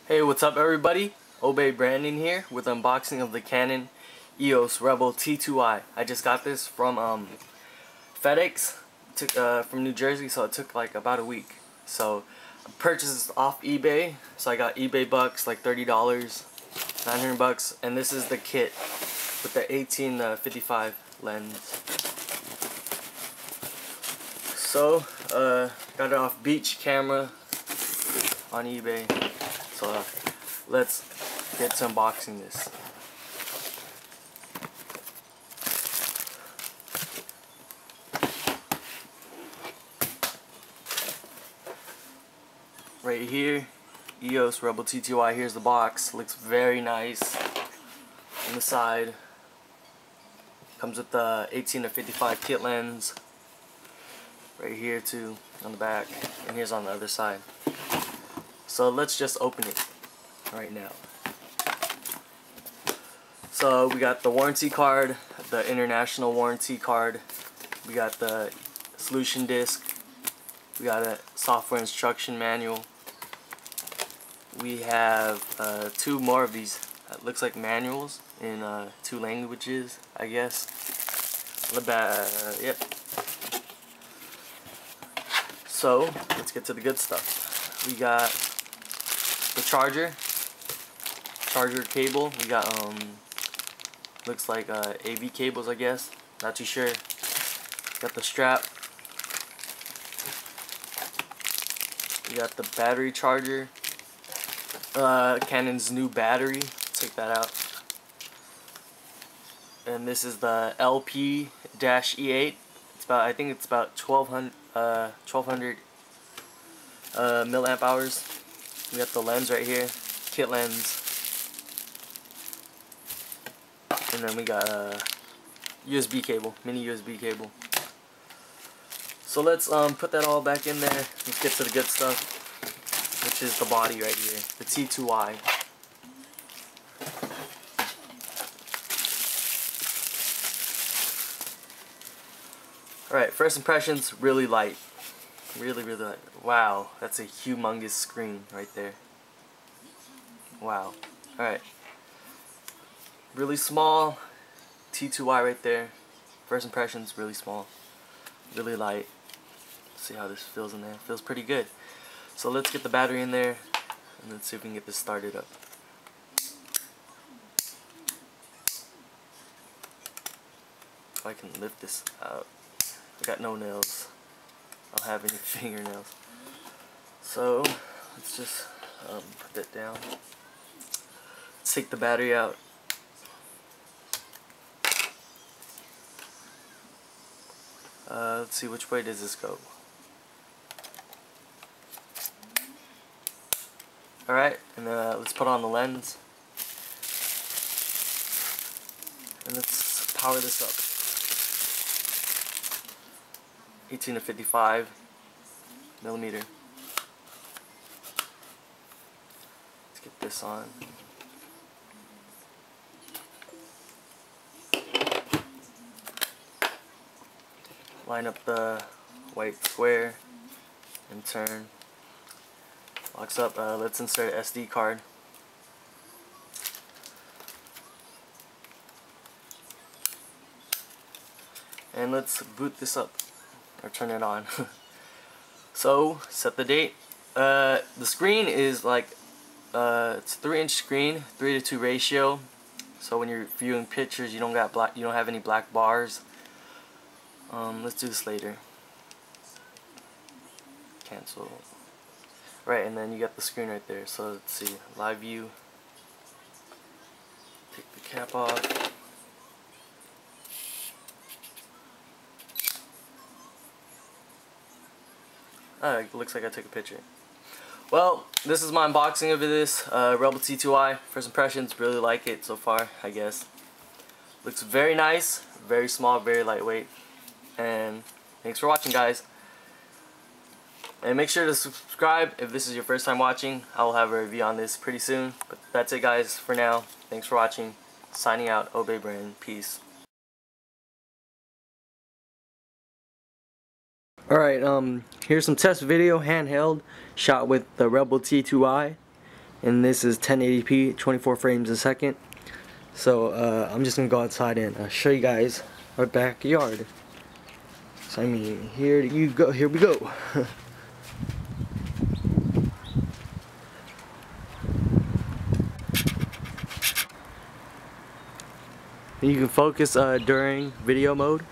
Hey, what's up everybody? Obey Brandon here with unboxing of the Canon EOS Rebel T2i. I just got this from FedEx, from New Jersey, so it took like about a week. So I purchased this off eBay, so I got eBay bucks, like $30, 900 bucks, and this is the kit with the 18-55 lens. So got it off beachcamera on eBay. So let's get to unboxing this. Right here, EOS Rebel T2i. Here's the box. Looks very nice. On the side, comes with the 18-55 kit lens. Right here too, on the back, and here's on the other side. So let's just open it right now. So we got the warranty card, the international warranty card. We got the solution disc. We got a software instruction manual. We have two more of these. It looks like manuals in 2 languages, I guess. Yep. So let's get to the good stuff. We got the charger cable. We got looks like AV cables, I guess. Not too sure. Got the strap. We got the battery charger. Canon's new battery. Take that out. And this is the LP-E8. It's about, I think it's about 1200 milliamp hours. We got the lens right here, kit lens, and then we got a USB cable, mini USB cable. So let's put that all back in there. Let's get to the good stuff, which is the body right here, the T2i. Alright, first impressions, really light. Really light. Wow, that's a humongous screen right there. Wow. Alright. Really small. T2i right there. First impressions, really small. Really light. Let's see how this feels in there. Feels pretty good. So let's get the battery in there and let's see if we can get this started up. If I can lift this out. I got no nails. I don't have any fingernails. So let's just put that down. Let's take the battery out. Let's see, which way does this go? Alright, and let's put on the lens. And let's power this up. 18-55 millimeter. Let's get this on. Line up the white square and turn. Locks up. Let's insert an SD card. And let's boot this up. Or turn it on. So set the date. The screen is like it's a 3-inch screen, 3:2 ratio. So when you're viewing pictures, you don't have any black bars. Let's do this later. Cancel. Right, and then you got the screen right there. So let's see, live view. Take the cap off. It looks like I took a picture. Well, this is my unboxing of this Rebel T2i. First impressions, really like it so far, I guess. Looks very nice, very small, very lightweight. And thanks for watching, guys. And make sure to subscribe if this is your first time watching. I will have a review on this pretty soon. But that's it, guys, for now. Thanks for watching. Signing out, Obey Brandon. Peace. Alright, here's some test video, handheld, shot with the Rebel T2i. and this is 1080p, 24 frames a second. So I'm just gonna go outside and show you guys our backyard. So I mean, here we go. You can focus during video mode.